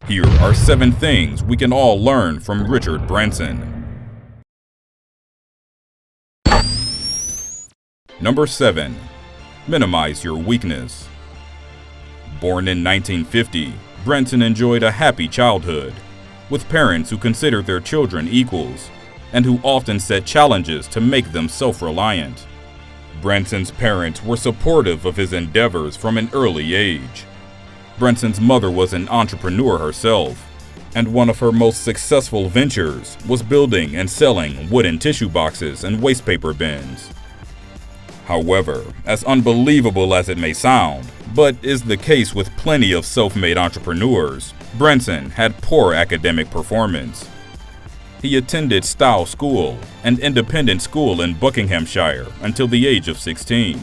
Here are 7 things we can all learn from Richard Branson. Number 7. Minimize your weakness. Born in 1950, Branson enjoyed a happy childhood, with parents who considered their children equals, and who often set challenges to make them self-reliant. Branson's parents were supportive of his endeavors from an early age. Branson's mother was an entrepreneur herself, and one of her most successful ventures was building and selling wooden tissue boxes and wastepaper bins. However, as unbelievable as it may sound, but is the case with plenty of self-made entrepreneurs, Branson had poor academic performance. He attended Stowe School, an independent school in Buckinghamshire, until the age of 16.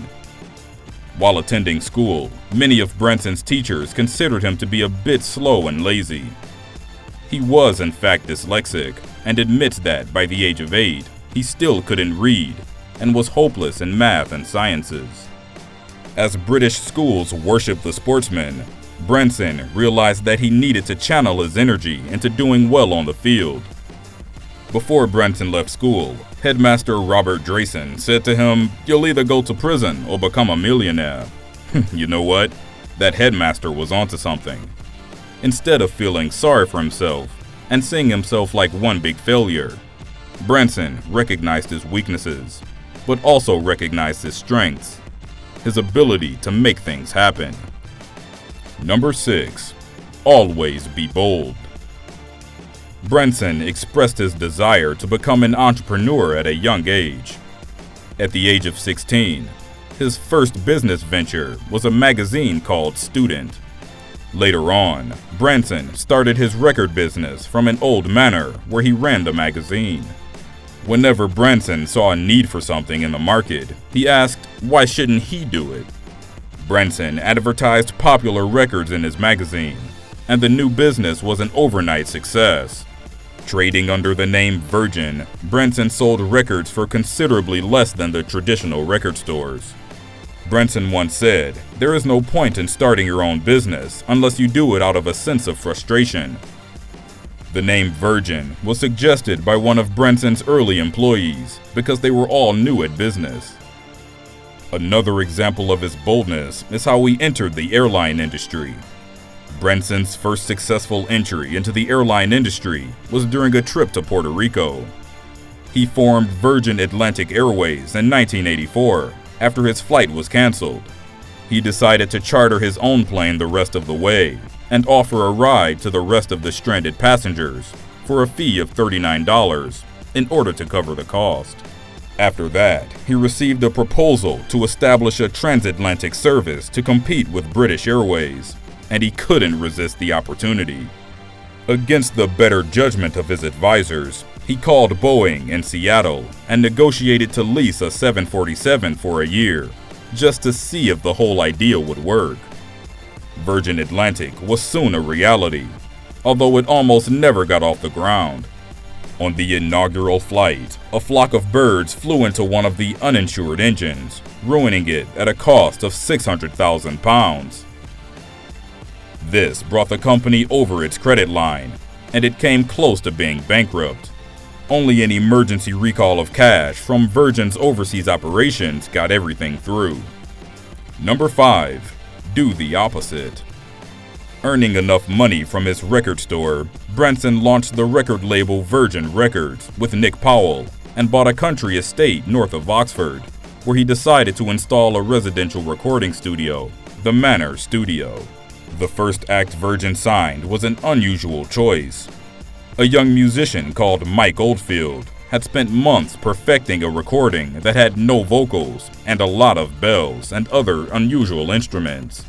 While attending school, many of Branson's teachers considered him to be a bit slow and lazy. He was in fact dyslexic, and admits that by the age of 8, he still couldn't read, and was hopeless in math and sciences. As British schools worshiped the sportsman, Branson realized that he needed to channel his energy into doing well on the field. Before Branson left school, headmaster Robert Drayson said to him, "You'll either go to prison or become a millionaire." You know what? That headmaster was onto something. Instead of feeling sorry for himself and seeing himself like one big failure, Branson recognized his weaknesses, but also recognized his strengths, his ability to make things happen. Number 6. Always be bold. Branson expressed his desire to become an entrepreneur at a young age. At the age of 16, his first business venture was a magazine called Student. Later on, Branson started his record business from an old manor where he ran the magazine. Whenever Branson saw a need for something in the market, he asked, why shouldn't he do it? Branson advertised popular records in his magazine, and the new business was an overnight success. Trading under the name Virgin, Branson sold records for considerably less than the traditional record stores. Branson once said, "There is no point in starting your own business unless you do it out of a sense of frustration." The name Virgin was suggested by one of Branson's early employees because they were all new at business. Another example of his boldness is how he entered the airline industry. Branson's first successful entry into the airline industry was during a trip to Puerto Rico. He formed Virgin Atlantic Airways in 1984 after his flight was canceled. He decided to charter his own plane the rest of the way and offer a ride to the rest of the stranded passengers for a fee of $39 in order to cover the cost. After that, he received a proposal to establish a transatlantic service to compete with British Airways, and he couldn't resist the opportunity. Against the better judgment of his advisors, he called Boeing in Seattle and negotiated to lease a 747 for a year, just to see if the whole idea would work. Virgin Atlantic was soon a reality, although it almost never got off the ground. On the inaugural flight, a flock of birds flew into one of the uninsured engines, ruining it at a cost of £600,000. This brought the company over its credit line, and it came close to being bankrupt. Only an emergency recall of cash from Virgin's overseas operations got everything through. Number 5. Do the opposite. Earning enough money from his record store, Branson launched the record label Virgin Records with Nick Powell and bought a country estate north of Oxford, where he decided to install a residential recording studio, the Manor Studio. The first act Virgin signed was an unusual choice. A young musician called Mike Oldfield had spent months perfecting a recording that had no vocals and a lot of bells and other unusual instruments.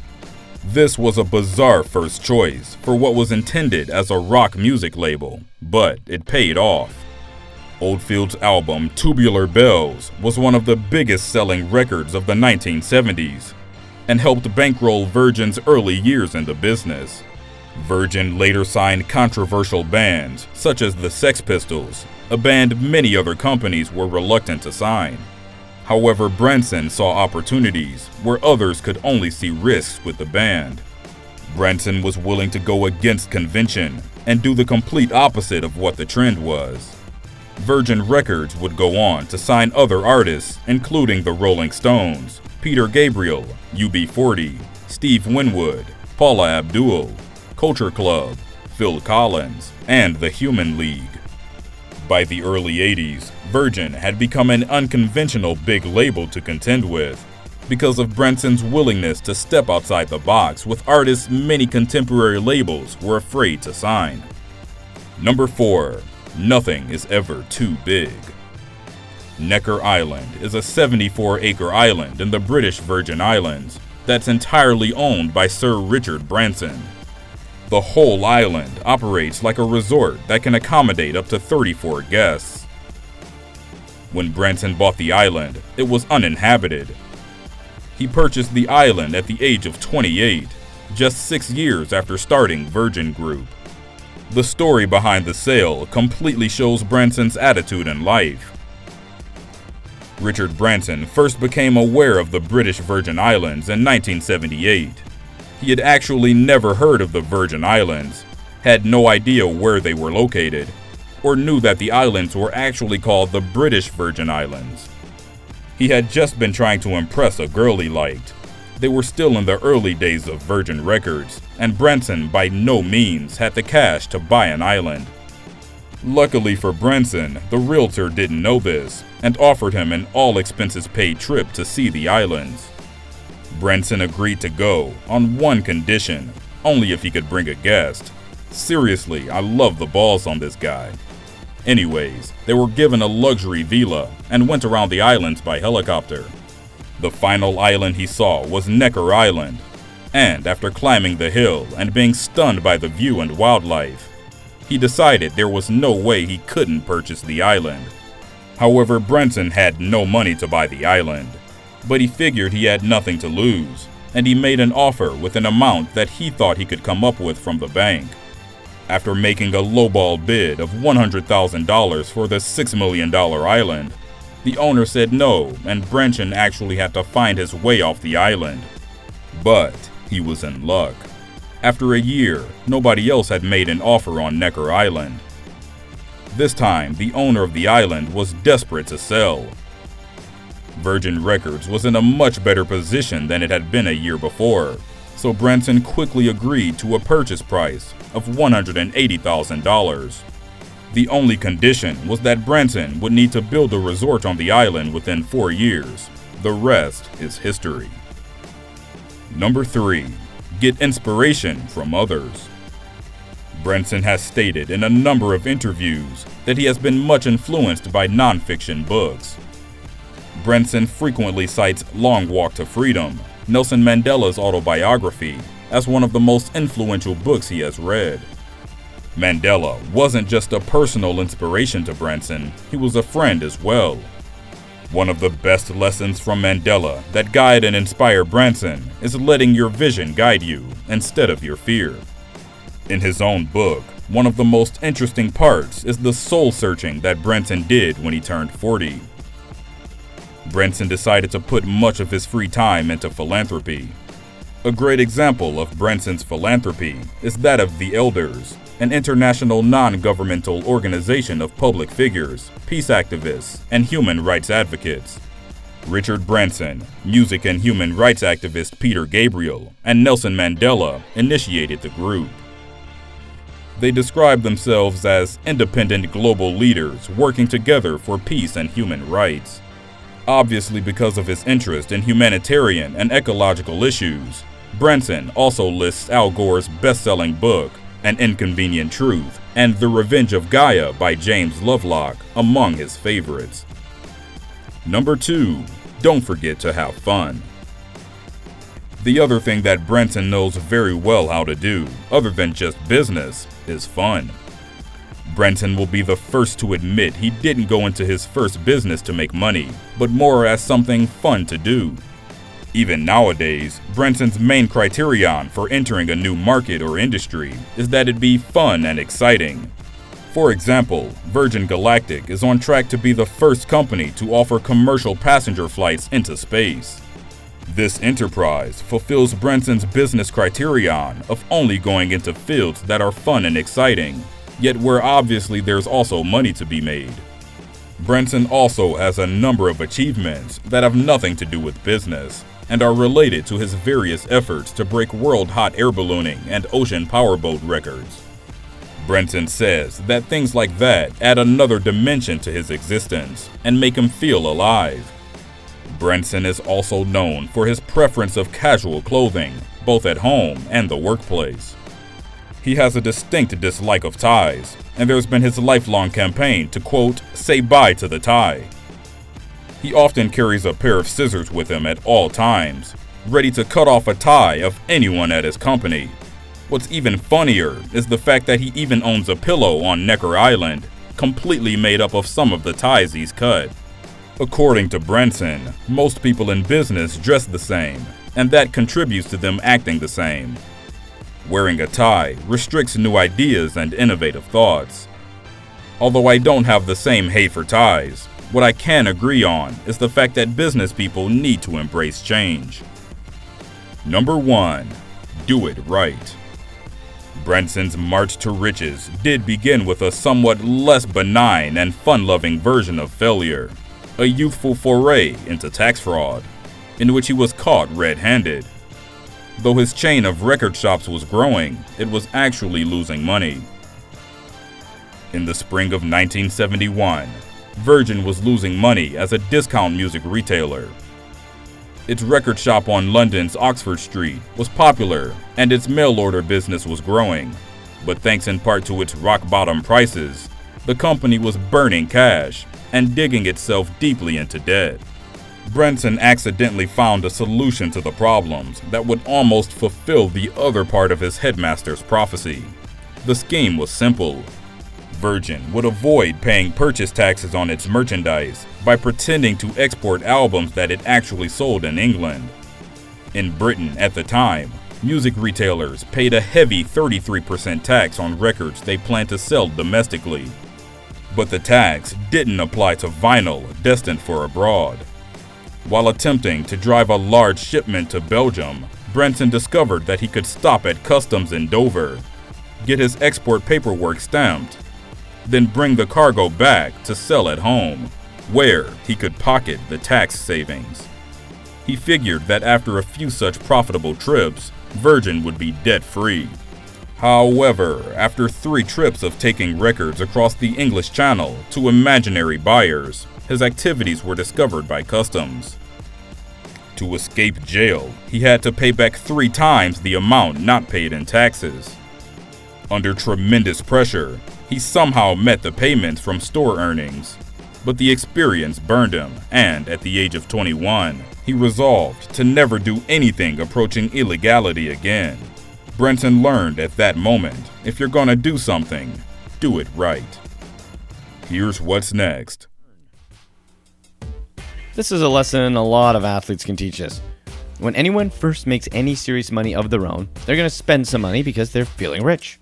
This was a bizarre first choice for what was intended as a rock music label, but it paid off. Oldfield's album Tubular Bells was one of the biggest selling records of the 1970s, and helped bankroll Virgin's early years in the business. Virgin later signed controversial bands such as the Sex Pistols, a band many other companies were reluctant to sign. However, Branson saw opportunities where others could only see risks with the band. Branson was willing to go against convention and do the complete opposite of what the trend was. Virgin Records would go on to sign other artists, including the Rolling Stones, Peter Gabriel, UB40, Steve Winwood, Paula Abdul, Culture Club, Phil Collins, and the Human League. By the early 80s, Virgin had become an unconventional big label to contend with because of Branson's willingness to step outside the box with artists many contemporary labels were afraid to sign. Number 4. Nothing is ever too big. Necker Island is a 74-acre island in the British Virgin Islands that's entirely owned by Sir Richard Branson. The whole island operates like a resort that can accommodate up to 34 guests. When Branson bought the island, it was uninhabited. He purchased the island at the age of 28, just 6 years after starting Virgin Group. The story behind the sale completely shows Branson's attitude in life. Richard Branson first became aware of the British Virgin Islands in 1978. He had actually never heard of the Virgin Islands, had no idea where they were located, or knew that the islands were actually called the British Virgin Islands. He had just been trying to impress a girl he liked. They were still in the early days of Virgin Records, and Branson by no means had the cash to buy an island. Luckily for Branson, the realtor didn't know this and offered him an all-expenses-paid trip to see the islands. Branson agreed to go on one condition, only if he could bring a guest. Seriously, I love the balls on this guy. Anyways, they were given a luxury villa and went around the islands by helicopter. The final island he saw was Necker Island, and after climbing the hill and being stunned by the view and wildlife, he decided there was no way he couldn't purchase the island. However, Branson had no money to buy the island, but he figured he had nothing to lose, and he made an offer with an amount that he thought he could come up with from the bank. After making a lowball bid of $100,000 for the $6 million island, the owner said no, and Branson actually had to find his way off the island. But he was in luck. After a year, nobody else had made an offer on Necker Island. This time, the owner of the island was desperate to sell. Virgin Records was in a much better position than it had been a year before, so Branson quickly agreed to a purchase price of $180,000. The only condition was that Branson would need to build a resort on the island within 4 years. The rest is history. Number 3. Get inspiration from others. Branson has stated in a number of interviews that he has been much influenced by nonfiction books. Branson frequently cites Long Walk to Freedom, Nelson Mandela's autobiography, as one of the most influential books he has read. Mandela wasn't just a personal inspiration to Branson, he was a friend as well. One of the best lessons from Mandela that guide and inspire Branson is letting your vision guide you instead of your fear. In his own book, one of the most interesting parts is the soul-searching that Branson did when he turned 40. Branson decided to put much of his free time into philanthropy. A great example of Branson's philanthropy is that of the Elders, an international non-governmental organization of public figures, peace activists, and human rights advocates. Richard Branson, music and human rights activist Peter Gabriel, and Nelson Mandela initiated the group. They describe themselves as independent global leaders working together for peace and human rights. Obviously, because of his interest in humanitarian and ecological issues, Branson also lists Al Gore's best-selling book, An Inconvenient Truth, and The Revenge of Gaia by James Lovelock among his favorites. Number 2. Don't forget to have fun. The other thing that Branson knows very well how to do, other than just business, is fun. Branson will be the first to admit he didn't go into his first business to make money, but more as something fun to do. Even nowadays, Branson's main criterion for entering a new market or industry is that it be fun and exciting. For example, Virgin Galactic is on track to be the first company to offer commercial passenger flights into space. This enterprise fulfills Branson's business criterion of only going into fields that are fun and exciting, yet where obviously there's also money to be made. Branson also has a number of achievements that have nothing to do with business and are related to his various efforts to break world hot air ballooning and ocean powerboat records. Branson says that things like that add another dimension to his existence and make him feel alive. Branson is also known for his preference of casual clothing, both at home and the workplace. He has a distinct dislike of ties, and there's been his lifelong campaign to, quote, say bye to the tie. He often carries a pair of scissors with him at all times, ready to cut off a tie of anyone at his company. What's even funnier is the fact that he even owns a pillow on Necker Island, completely made up of some of the ties he's cut. According to Branson, most people in business dress the same, and that contributes to them acting the same. Wearing a tie restricts new ideas and innovative thoughts. Although I don't have the same hate for ties, what I can agree on is the fact that business people need to embrace change. Number 1. Do it right. Branson's march to riches did begin with a somewhat less benign and fun-loving version of failure, a youthful foray into tax fraud, in which he was caught red-handed. Though his chain of record shops was growing, it was actually losing money. In the spring of 1971, Virgin was losing money as a discount music retailer. Its record shop on London's Oxford Street was popular and its mail-order business was growing, but thanks in part to its rock-bottom prices, the company was burning cash and digging itself deeply into debt. Branson accidentally found a solution to the problems that would almost fulfill the other part of his headmaster's prophecy. The scheme was simple. Virgin would avoid paying purchase taxes on its merchandise by pretending to export albums that it actually sold in England. In Britain at the time, music retailers paid a heavy 33% tax on records they planned to sell domestically. But the tax didn't apply to vinyl destined for abroad. While attempting to drive a large shipment to Belgium, Branson discovered that he could stop at customs in Dover, get his export paperwork stamped, then bring the cargo back to sell at home, where he could pocket the tax savings. He figured that after a few such profitable trips, Virgin would be debt-free. However, after 3 trips of taking records across the English Channel to imaginary buyers, his activities were discovered by customs. To escape jail, he had to pay back 3 times the amount not paid in taxes. Under tremendous pressure, he somehow met the payments from store earnings, but the experience burned him, and at the age of 21, he resolved to never do anything approaching illegality again. Branson learned at that moment, if you're gonna do something, do it right. Here's what's next. This is a lesson a lot of athletes can teach us. When anyone first makes any serious money of their own, they're going to spend some money because they're feeling rich.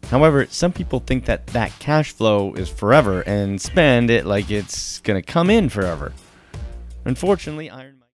However, some people think that cash flow is forever and spend it like it's going to come in forever. Unfortunately,